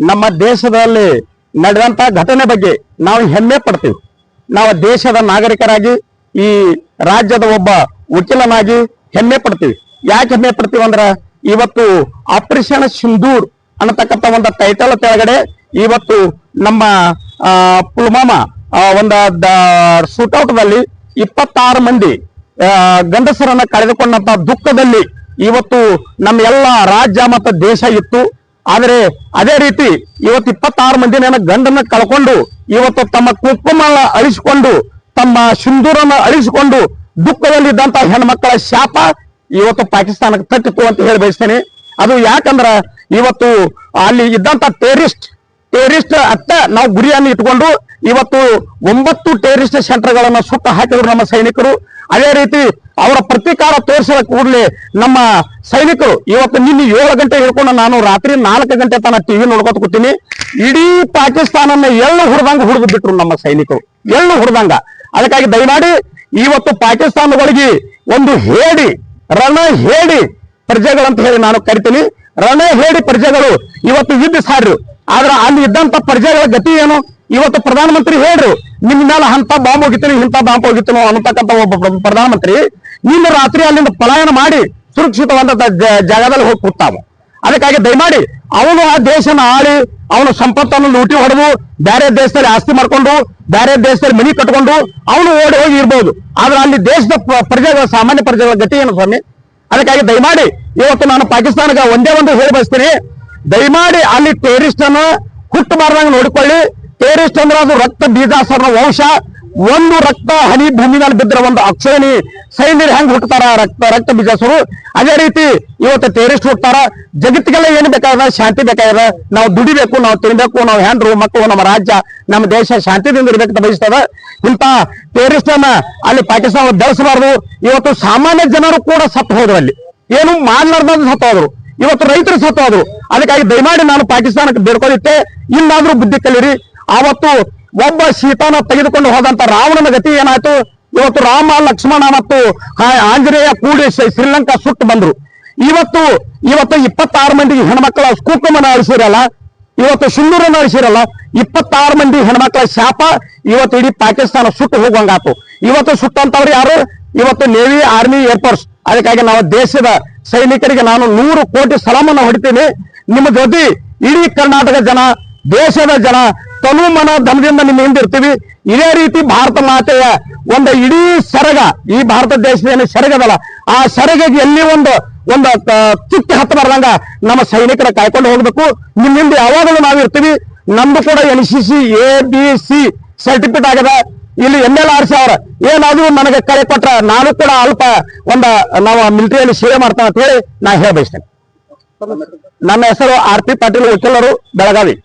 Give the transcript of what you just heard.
ನಮ್ಮ ದೇಶದಲ್ಲಿ ನಡೆದಂತ ಘಟನೆ ಬಗ್ಗೆ ನಾವು ಹೆಮ್ಮೆ ಪಡ್ತೀವಿ. ನಾವು ದೇಶದ ನಾಗರಿಕರಾಗಿ ಈ ರಾಜ್ಯದ ಒಬ್ಬ ವಕೀಲನಾಗಿ ಹೆಮ್ಮೆ ಪಡ್ತೀವಿ. ಯಾಕೆ ಹೆಮ್ಮೆ ಪಡ್ತೀವಿ ಅಂದ್ರ ಇವತ್ತು ಆಪರೇಷನ್ ಸಿಂಧೂರ್ ಅನ್ನತಕ್ಕಂಥ ಒಂದು ಟೈಟಲ್ ಕೆಳಗಡೆ ಇವತ್ತು ನಮ್ಮ ಪುಲ್ವಾಮಾ ಒಂದು ಶೂಟೌಟ್ದಲ್ಲಿ 26 ಮಂದಿ ಗಂಡಸರನ್ನ ಕಳೆದುಕೊಂಡಂತ ದುಃಖದಲ್ಲಿ ಇವತ್ತು ನಮ್ಮ ಎಲ್ಲ ರಾಜ್ಯ ಮತ್ತು ದೇಶ ಇತ್ತು. ಆದರೆ ಅದೇ ರೀತಿ ಇವತ್ತು 26 ಮಂದಿನ ಗಂಡನ್ನ ಕಳ್ಕೊಂಡು ಇವತ್ತು ತಮ್ಮ ಕುಂಕುಮ ಅಳಿಸಿಕೊಂಡು ತಮ್ಮ ಸಿಂಧೂರನ್ನ ಅಳಿಸಿಕೊಂಡು ದುಃಖದಲ್ಲಿದ್ದಂತ ಹೆಣ್ಮಕ್ಕಳ ಶಾಪ ಇವತ್ತು ಪಾಕಿಸ್ತಾನಕ್ಕೆ ತಟ್ಟಿತು ಅಂತ ಹೇಳಿ ಬಯಸ್ತೇನೆ. ಅದು ಯಾಕಂದ್ರ ಇವತ್ತು ಅಲ್ಲಿ ಇದ್ದಂತ ಟೆರರಿಸ್ಟ್ ಅತ್ತ ನಾವು ಗುರಿಯನ್ನು ಇಟ್ಕೊಂಡು ಇವತ್ತು 9 ಟೆರರಿಸ್ಟ್ ಸೆಂಟರ್ಗಳನ್ನ ಸುಟ್ಟು ಹಾಕಿದ್ರು ನಮ್ಮ ಸೈನಿಕರು. ಅದೇ ರೀತಿ ಅವರ ಪ್ರತೀಕಾರ ತೋರಿಸಿದ ಕೂಡಲೇ ನಮ್ಮ ಸೈನಿಕರು ಇವತ್ತು ನಿನ್ನೆ 7 ಗಂಟೆ ಹಿಡ್ಕೊಂಡು ನಾನು ರಾತ್ರಿ 4 ಗಂಟೆ ತನಕ ಟಿವಿ ನೋಡ್ಕೊತ ಕೂತೀನಿ. ಇಡೀ ಪಾಕಿಸ್ತಾನನ್ನ ಎಳ್ಳು ಹುಡ್ದಂಗ ಹುಡಿದು ಬಿಟ್ರು ನಮ್ಮ ಸೈನಿಕರು, ಎಳ್ಳು ಹುಡ್ದಂಗ. ಅದಕ್ಕಾಗಿ ದಯಮಾಡಿ ಇವತ್ತು ಪಾಕಿಸ್ತಾನದೊಳಗೆ ಒಂದು ಹೇಡಿ ರಣ ಹೇಡಿ ಪ್ರಜೆಗಳಂತ ಹೇಳಿ ನಾನು ಕರಿತೀನಿ. ರಣ ಹೇಡಿ ಪ್ರಜೆಗಳು ಇವತ್ತು ಯುದ್ಧ ಸಾರ್ರು. ಆದ್ರೆ ಅಲ್ಲಿ ಇದ್ದಂತ ಪ್ರಜೆಗಳ ಗತಿ ಏನು? ಇವತ್ತು ಪ್ರಧಾನಮಂತ್ರಿ ಹೇಳ್ರು ನಿಮ್ ಮೇಲೆ ಅಂತ ಬಾಂಬ್ ಹೋಗಿತೀನಿ ಇಂಥ ಬಾಂಬ್ ಹೋಗಿತ್ತನೋ ಅನ್ನತಕ್ಕಂಥ ಒಬ್ಬ ಪ್ರಧಾನಮಂತ್ರಿ ನಿನ್ನ ರಾತ್ರಿ ಅಲ್ಲಿಂದ ಪಲಾಯನ ಮಾಡಿ ಸುರಕ್ಷಿತವಾದ ಜಾಗದಲ್ಲಿ ಹೋಗಿ ಕೂತಾವ. ಅದಕ್ಕಾಗಿ ದಯಮಾಡಿ ಅವನು ಆ ದೇಶನ ಆಳಿ ಅವನ ಸಂಪತ್ತನ್ನು ಲೂಟಿ ಹೊಡೆದು ಬೇರೆ ದೇಶದಲ್ಲಿ ಆಸ್ತಿ ಮಾಡ್ಕೊಂಡು ಬೇರೆ ದೇಶದಲ್ಲಿ ಮನಿ ಕಟ್ಕೊಂಡು ಅವನು ಓಡಿ ಹೋಗಿ ಇರ್ಬೋದು. ಆದ್ರೆ ಅಲ್ಲಿ ದೇಶದ ಪ್ರಜೆಗಳ ಸಾಮಾನ್ಯ ಪ್ರಜೆಗಳ ಗತಿ ಏನು ಸ್ವಾಮಿ? ಅದಕ್ಕಾಗಿ ದಯಮಾಡಿ ಇವತ್ತು ನಾನು ಪಾಕಿಸ್ತಾನಕ್ಕೆ ಒಂದೇ ಒಂದು ಹೇಳಿ ಬಯಸ್ತೀನಿ, ದಯಮಾಡಿ ಅಲ್ಲಿ ಟೆರರಿಸ್ಟ್ ಅನ್ನು ಹುಟ್ಟಬಾರ್ದಂಗೆ ನೋಡಿಕೊಳ್ಳಿ. ಟೆರರಿಸ್ಟ್ ಅಂದ್ರೆ ಅದು ರಕ್ತ ಬೀಜಾಸರಣ ವಂಶ. ಒಂದು ರಕ್ತ ಹನಿ ಭೂಮಿ ಮೇಲೆ ಬಿದ್ದರೆ ಒಂದು ಅಕ್ಷಯನಿ ಸೈನ್ಯರು ಹೆಂಗ್ ಹುಟ್ಟತಾರ ರಕ್ತ ಬೀಜಾಸರು, ಅದೇ ರೀತಿ ಇವತ್ತು ಟೆರರಿಸ್ಟ್ ಹುಟ್ಟಾರ. ಜಗತ್ತಿಗೆಲ್ಲ ಏನು ಬೇಕಾದ ಶಾಂತಿ ಬೇಕಾಗಿದೆ. ನಾವು ದುಡಿಬೇಕು, ನಾವು ತಿನ್ಬೇಕು, ನಾವು ಹೆಂಡ್ರು ಮಕ್ಕಳು ನಮ್ಮ ರಾಜ್ಯ ನಮ್ಮ ದೇಶ ಶಾಂತಿದಿಂದ ಇರ್ಬೇಕಂತ ಬಯಸ್ತದ. ಇಂಥ ಟೆರರಿಸ್ಟ್ ಅನ್ನ ಅಲ್ಲಿ ಪಾಕಿಸ್ತಾನ ಬೆಳೆಸಬಾರ್ದು. ಇವತ್ತು ಸಾಮಾನ್ಯ ಜನರು ಕೂಡ ಸತ್ತು ಹೋದ್ರು, ಅಲ್ಲಿ ಏನು ಮಾಡ್ಲಾರ್ದ ಸತ್ತು ಹೋದ್ರು, ಇವತ್ತು ರೈತರು ಸತ್ತು ಹೋದ್ರು. ಅದಕ್ಕಾಗಿ ದಯಮಾಡಿ ನಾನು ಪಾಕಿಸ್ತಾನಕ್ಕೆ ಬೇಡ್ಕೊಳ್ಳುತ್ತೆ, ಇನ್ನಾದ್ರೂ ಬುದ್ಧಿ ಕಲೀರಿ. ಆವತ್ತು ಒಬ್ಬ ಸೀತಾನ ತೆಗೆದುಕೊಂಡು ಹೋದಂತ ರಾವಣನ ಗತಿ ಏನಾಯ್ತು? ಇವತ್ತು ರಾಮ ಲಕ್ಷ್ಮಣ ಮತ್ತು ಆಂಜನೇಯ ಕೂಡಿ ಶ್ರೀಲಂಕಾ ಸುಟ್ಟು ಬಂದ್ರು. ಇವತ್ತು 26 ಮಂದಿಗೆ ಹೆಣ್ಮಕ್ಳ ಕುಂಕುಮನ ಅಳಿಸಿರಲ್ಲ, ಇವತ್ತು ಸಿಂಧೂರನ್ನ ಅಳಿಸಿರಲ್ಲ. 26 ಮಂದಿ ಹೆಣ್ಮಕ್ಳ ಶಾಪ ಇವತ್ತು ಇಡೀ ಪಾಕಿಸ್ತಾನ ಸುಟ್ಟು ಹೋಗುವಂಗಾತು. ಇವತ್ತು ಸುಟ್ಟಂತವ್ರು ಯಾರು? ಇವತ್ತು ನೇವಿ, ಆರ್ಮಿ, ಏರ್ಫೋರ್ಸ್. ಅದಕ್ಕಾಗಿ ನಾವು ದೇಶದ ಸೈನಿಕರಿಗೆ ನಾನು 100 ಕೋಟಿ ಸಲಾಮನ್ನ ಹೊಡಿತೀನಿ. ನಿಮ್ಮ ಜೊತೆ ಇಡೀ ಕರ್ನಾಟಕ ಜನ, ದೇಶದ ಜನ ತನು ಮನ ಧನದಿಂದ ನಿಮ್ಮ ಹಿಂದಿರ್ತೀವಿ. ಇದೇ ರೀತಿ ಭಾರತ ಮಾತೆಯ ಒಂದು ಇಡೀ ಸೆರಗ, ಈ ಭಾರತ ದೇಶದ ಏನು ಸೆರಗದಲ್ಲ, ಆ ಸೆರಗಿಗೆ ಎಲ್ಲಿ ಒಂದು ಚುಕ್ಕಿ ಹತ್ತ ಬರ್ದಂಗ ನಮ್ಮ ಸೈನಿಕರ ಕಾಯ್ಕೊಂಡು ಹೋಗ್ಬೇಕು. ನಿಮ್ಮಿಂದ ಯಾವಾಗಲೂ ನಾವು ಇರ್ತೀವಿ. ನಮ್ದು ಕೂಡ NCC ABC ಸರ್ಟಿಫಿಕೇಟ್ ಆಗದ. ಇಲ್ಲಿ MLRC ಅವರ ಏನಾದ್ರು ನನಗೆ ಕರೆ ಕೊಟ್ರ ನಾನು ಕೂಡ ಅಲ್ಪ ನಾವು ಮಿಲಿಟರಿಯಲ್ಲಿ ಸೇವೆ ಮಾಡ್ತಾನೆ ಅಂತ ಹೇಳಿ ನಾ ಹೇಳ ಬಯಸ್ತೇನೆ. ನನ್ನ ಹೆಸರು RP ಪಾಟೀಲ್, ವಕೀಲರು, ಬೆಳಗಾವಿ.